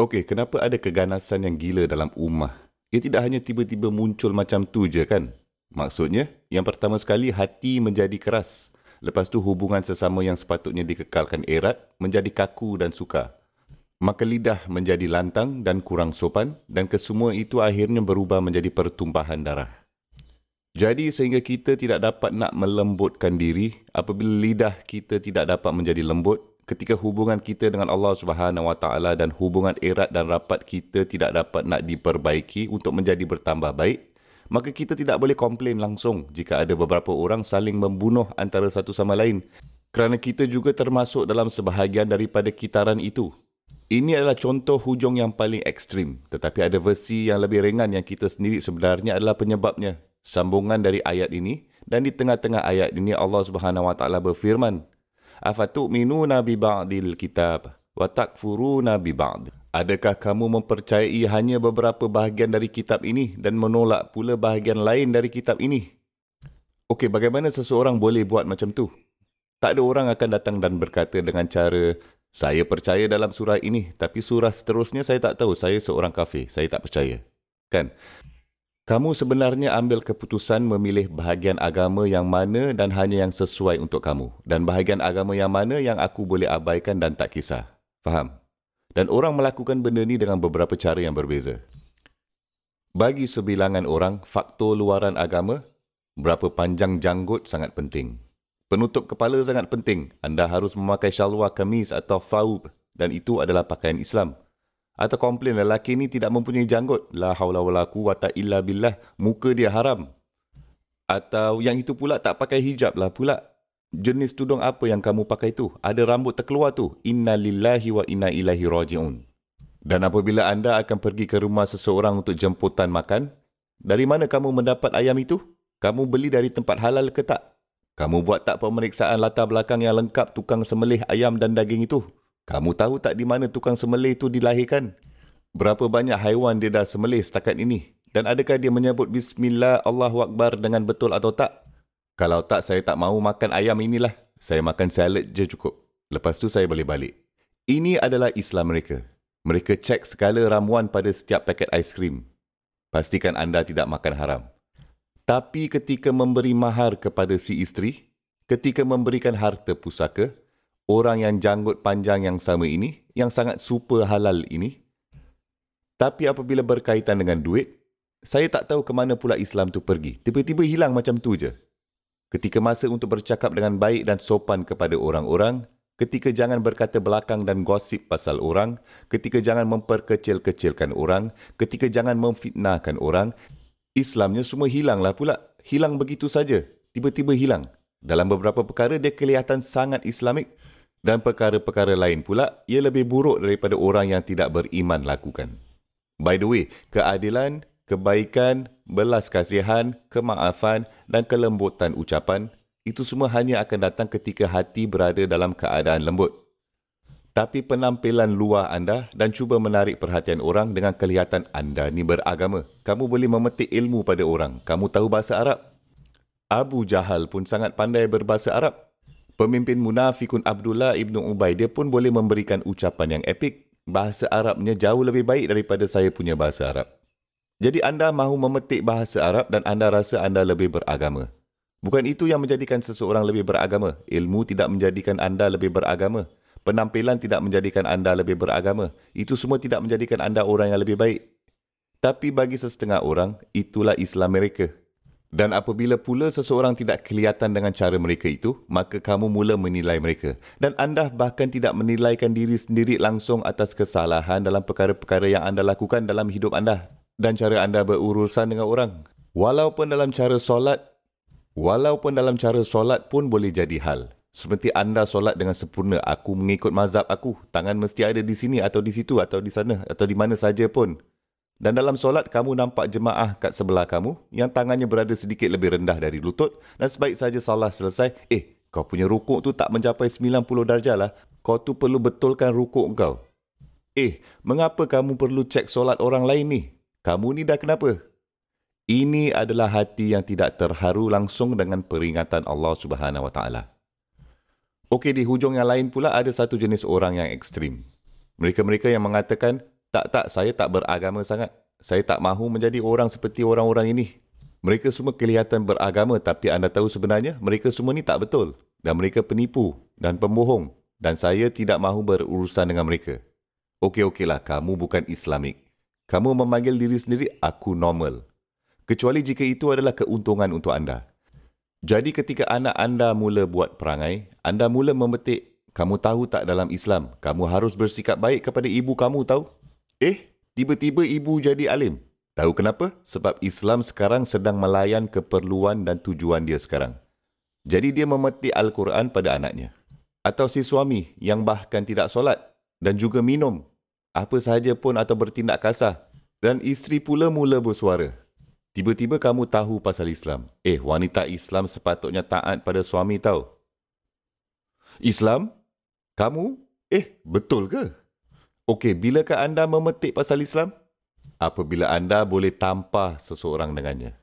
Okey, kenapa ada keganasan yang gila dalam ummah? Ia tidak hanya tiba-tiba muncul macam tu je kan? Maksudnya, yang pertama sekali hati menjadi keras. Lepas tu hubungan sesama yang sepatutnya dikekalkan erat menjadi kaku dan sukar. Maka lidah menjadi lantang dan kurang sopan dan kesemua itu akhirnya berubah menjadi pertumpahan darah. Jadi sehingga kita tidak dapat nak melembutkan diri apabila lidah kita tidak dapat menjadi lembut ketika hubungan kita dengan Allah Subhanahu Wa Taala dan hubungan erat dan rapat kita tidak dapat nak diperbaiki untuk menjadi bertambah baik, maka kita tidak boleh komplain langsung jika ada beberapa orang saling membunuh antara satu sama lain kerana kita juga termasuk dalam sebahagian daripada kitaran itu. Ini adalah contoh hujung yang paling ekstrim, tetapi ada versi yang lebih ringan yang kita sendiri sebenarnya adalah penyebabnya. Sambungan dari ayat ini, dan di tengah-tengah ayat ini Allah Subhanahu Wa Taala berfirman, "Afatu'minuna bi ba'dil kitab wa takfuruna bi ba'd." Adakah kamu mempercayai hanya beberapa bahagian dari kitab ini dan menolak pula bahagian lain dari kitab ini? Okey, bagaimana seseorang boleh buat macam tu? Tak ada orang akan datang dan berkata dengan cara, saya percaya dalam surah ini, tapi surah seterusnya saya tak tahu, saya seorang kafir, saya tak percaya. Kan? Kamu sebenarnya ambil keputusan memilih bahagian agama yang mana dan hanya yang sesuai untuk kamu. Dan bahagian agama yang mana yang aku boleh abaikan dan tak kisah. Faham? Dan orang melakukan benda ni dengan beberapa cara yang berbeza. Bagi sebilangan orang, faktor luaran agama, berapa panjang janggut sangat penting. Penutup kepala sangat penting. Anda harus memakai syalwar, kamis atau thawb dan itu adalah pakaian Islam. Atau komplain lelaki ni tidak mempunyai janggut. La haula wala quwata illa billah. Muka dia haram. Atau yang itu pula tak pakai hijab lah pula. Jenis tudung apa yang kamu pakai tu? Ada rambut terkeluar tu. Inna lillahi wa inna ilaihi raji'un. Dan apabila anda akan pergi ke rumah seseorang untuk jemputan makan, dari mana kamu mendapat ayam itu? Kamu beli dari tempat halal ke tak? Kamu buat tak pemeriksaan latar belakang yang lengkap tukang sembelih ayam dan daging itu? Kamu tahu tak di mana tukang sembelih itu dilahirkan? Berapa banyak haiwan dia dah sembelih setakat ini? Dan adakah dia menyebut Bismillah Allahu Akbar dengan betul atau tak? Kalau tak, saya tak mahu makan ayam inilah. Saya makan salad je cukup. Lepas tu saya boleh balik. Ini adalah Islam mereka. Mereka cek segala ramuan pada setiap paket aiskrim. Pastikan anda tidak makan haram. Tapi ketika memberi mahar kepada si isteri, ketika memberikan harta pusaka, orang yang janggut panjang yang sama ini, yang sangat super halal ini, tapi apabila berkaitan dengan duit, saya tak tahu ke mana pula Islam tu pergi. Tiba-tiba hilang macam tu je. Ketika masa untuk bercakap dengan baik dan sopan kepada orang-orang, ketika jangan berkata belakang dan gosip pasal orang, ketika jangan memperkecil-kecilkan orang, ketika jangan memfitnahkan orang, Islamnya semua hilanglah pula. Hilang begitu saja. Tiba-tiba hilang. Dalam beberapa perkara dia kelihatan sangat Islamik. Dan perkara-perkara lain pula, ia lebih buruk daripada orang yang tidak beriman lakukan. By the way, keadilan, kebaikan, belas kasihan, kemaafan dan kelembutan ucapan, itu semua hanya akan datang ketika hati berada dalam keadaan lembut. Tapi penampilan luar anda dan cuba menarik perhatian orang dengan kelihatan anda ni beragama. Kamu boleh memetik ilmu pada orang. Kamu tahu bahasa Arab. Abu Jahal pun sangat pandai berbahasa Arab. Pemimpin munafikun Abdullah ibn Ubay, dia pun boleh memberikan ucapan yang epik. Bahasa Arabnya jauh lebih baik daripada saya punya bahasa Arab. Jadi anda mahu memetik bahasa Arab dan anda rasa anda lebih beragama. Bukan itu yang menjadikan seseorang lebih beragama. Ilmu tidak menjadikan anda lebih beragama. Penampilan tidak menjadikan anda lebih beragama. Itu semua tidak menjadikan anda orang yang lebih baik. Tapi bagi sesetengah orang, itulah Islam mereka. Dan apabila pula seseorang tidak kelihatan dengan cara mereka itu, maka kamu mula menilai mereka. Dan anda bahkan tidak menilaikan diri sendiri langsung atas kesalahan dalam perkara-perkara yang anda lakukan dalam hidup anda. Dan cara anda berurusan dengan orang. Walaupun dalam cara solat pun boleh jadi hal. Seperti anda solat dengan sempurna, aku mengikut mazhab aku. Tangan mesti ada di sini atau di situ atau di sana atau di mana saja pun. Dan dalam solat, kamu nampak jemaah kat sebelah kamu yang tangannya berada sedikit lebih rendah dari lutut dan sebaik saja salah selesai, kau punya rukuk tu tak mencapai 90 darjah lah. Kau tu perlu betulkan rukuk kau. Mengapa kamu perlu cek solat orang lain ni? Kamu ni dah kenapa? Ini adalah hati yang tidak terharu langsung dengan peringatan Allah Subhanahu Wa Taala. Okey, di hujung yang lain pula ada satu jenis orang yang ekstrim. Mereka-mereka yang mengatakan, Tak, saya tak beragama sangat. Saya tak mahu menjadi orang seperti orang-orang ini. Mereka semua kelihatan beragama tapi anda tahu sebenarnya mereka semua ni tak betul. Dan mereka penipu dan pembohong. Dan saya tidak mahu berurusan dengan mereka. Okeylah, kamu bukan Islamik. Kamu memanggil diri sendiri aku normal. Kecuali jika itu adalah keuntungan untuk anda. Jadi ketika anak anda mula buat perangai, anda mula memetik, kamu tahu tak dalam Islam, kamu harus bersikap baik kepada ibu kamu tahu? Tiba-tiba ibu jadi alim. Tahu kenapa? Sebab Islam sekarang sedang melayan keperluan dan tujuan dia sekarang. Jadi dia memetik Al-Quran pada anaknya. Atau si suami yang bahkan tidak solat dan juga minum apa sahaja pun atau bertindak kasar. Dan isteri pula mula bersuara. Tiba-tiba kamu tahu pasal Islam. Wanita Islam sepatutnya taat pada suami tahu. Islam? Kamu? Betul ke? Okey, bilakah anda memetik pasal Islam? Apabila anda boleh tampar seseorang dengannya.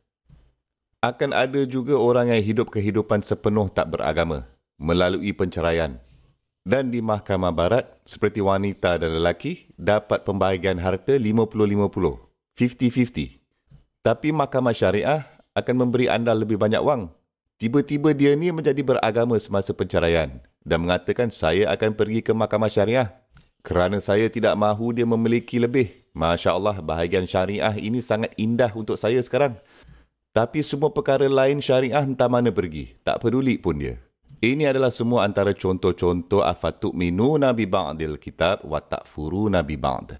Akan ada juga orang yang hidup kehidupan sepenuh tak beragama melalui penceraian. Dan di mahkamah barat, seperti wanita dan lelaki, dapat pembahagian harta 50-50, 50-50. Tapi mahkamah syariah akan memberi anda lebih banyak wang. Tiba-tiba dia ni menjadi beragama semasa penceraian dan mengatakan saya akan pergi ke mahkamah syariah kerana saya tidak mahu dia memiliki lebih. Masya Allah, bahagian syariah ini sangat indah untuk saya sekarang. Tapi semua perkara lain syariah entah mana pergi. Tak peduli pun dia. Ini adalah semua antara contoh-contoh afatu'minuna bi ba'dil kitab wa takfuruna bi ba'd.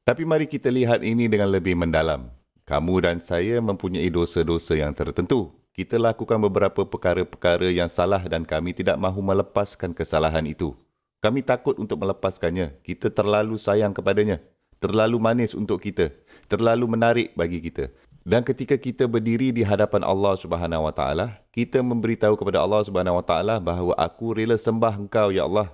Tapi mari kita lihat ini dengan lebih mendalam. Kamu dan saya mempunyai dosa-dosa yang tertentu. Kita lakukan beberapa perkara-perkara yang salah dan kami tidak mahu melepaskan kesalahan itu. Kami takut untuk melepaskannya. Kita terlalu sayang kepadanya. Terlalu manis untuk kita. Terlalu menarik bagi kita. Dan ketika kita berdiri di hadapan Allah Subhanahu Wa Taala, kita memberitahu kepada Allah Subhanahu Wa Taala bahawa aku rela sembah Engkau, Ya Allah.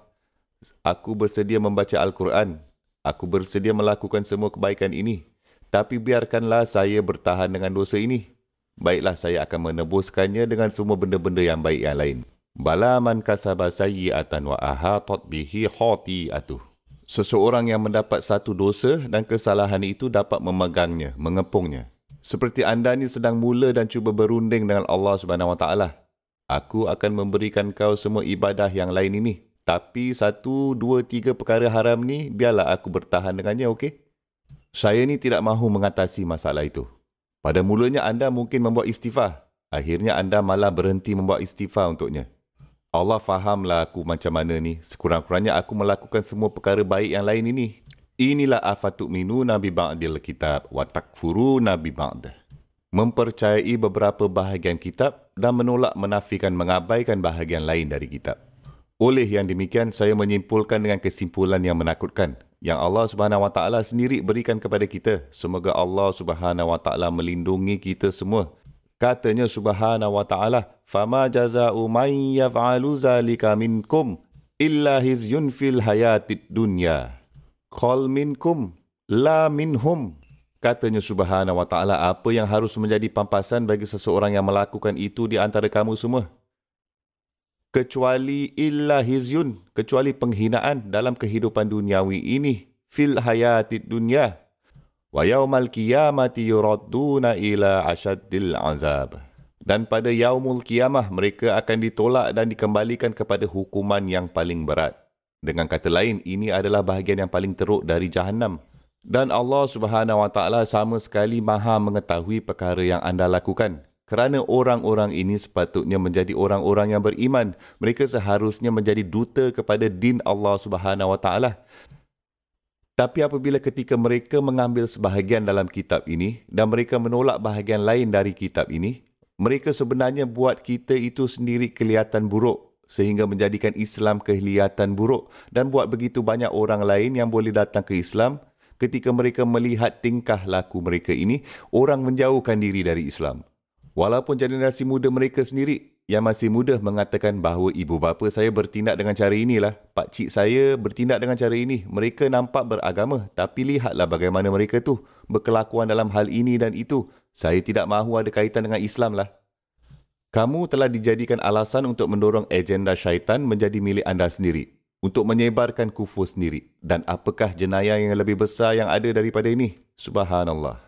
Aku bersedia membaca Al-Quran. Aku bersedia melakukan semua kebaikan ini. Tapi biarkanlah saya bertahan dengan dosa ini. Baiklah, saya akan menebuskannya dengan semua benda-benda yang baik yang lain. Bala man kasaba sayyi'atan wa ahatat bihi khati'atuh. Seseorang yang mendapat satu dosa dan kesalahan itu dapat memegangnya, mengepungnya. Seperti anda ni sedang mula dan cuba berunding dengan Allah Subhanahu Wa Taala. Aku akan memberikan kau semua ibadah yang lain ini. Tapi 1, 2, 3 perkara haram ni, biarlah aku bertahan dengannya, okey? Saya ni tidak mahu mengatasi masalah itu. Pada mulanya anda mungkin membuat istighfar. Akhirnya anda malah berhenti membuat istighfar untuknya. Allah fahamlah aku macam mana ni. Sekurang-kurangnya aku melakukan semua perkara baik yang lain ini. Inilah afatu'minuna bi ba'dil kitab wa takfuruna bi ba'd. Mempercayai beberapa bahagian kitab dan menolak menafikan mengabaikan bahagian lain dari kitab. Oleh yang demikian, saya menyimpulkan dengan kesimpulan yang menakutkan yang Allah Subhanahu Wa Taala sendiri berikan kepada kita. Semoga Allah Subhanahu Wa Taala melindungi kita semua. Katanya Subhanahu Wa Taala, "Fama jazaa'u man yaf'alu zalika minkum illa hizyun fil hayatid dunya. Qal minkum la minhum." Katanya Subhanahu Wa Taala, apa yang harus menjadi pampasan bagi seseorang yang melakukan itu di antara kamu semua? Kecuali illa hizyun, kecuali penghinaan dalam kehidupan duniawi ini, fil hayatid dunya. Wa yaumal qiyamati yuradduna ila asyaddil azab. Dan pada yaumul qiyamah mereka akan ditolak dan dikembalikan kepada hukuman yang paling berat. Dengan kata lain, ini adalah bahagian yang paling teruk dari Jahannam. Dan Allah Subhanahu Wa Taala sama sekali Maha mengetahui perkara yang anda lakukan. Kerana orang-orang ini sepatutnya menjadi orang-orang yang beriman. Mereka seharusnya menjadi duta kepada din Allah Subhanahu Wa Taala. Tapi apabila ketika mereka mengambil sebahagian dalam kitab ini dan mereka menolak bahagian lain dari kitab ini, mereka sebenarnya buat kita itu sendiri kelihatan buruk sehingga menjadikan Islam kelihatan buruk dan buat begitu banyak orang lain yang boleh datang ke Islam. Ketika mereka melihat tingkah laku mereka ini, orang menjauhkan diri dari Islam. Walaupun generasi muda mereka sendiri yang masih muda mengatakan bahawa ibu bapa saya bertindak dengan cara inilah, pak cik saya bertindak dengan cara ini. Mereka nampak beragama, tapi lihatlah bagaimana mereka tu berkelakuan dalam hal ini dan itu. Saya tidak mahu ada kaitan dengan Islam lah. Kamu telah dijadikan alasan untuk mendorong agenda syaitan menjadi milik anda sendiri. untuk menyebarkan kufur sendiri. Dan apakah jenayah yang lebih besar yang ada daripada ini? Subhanallah.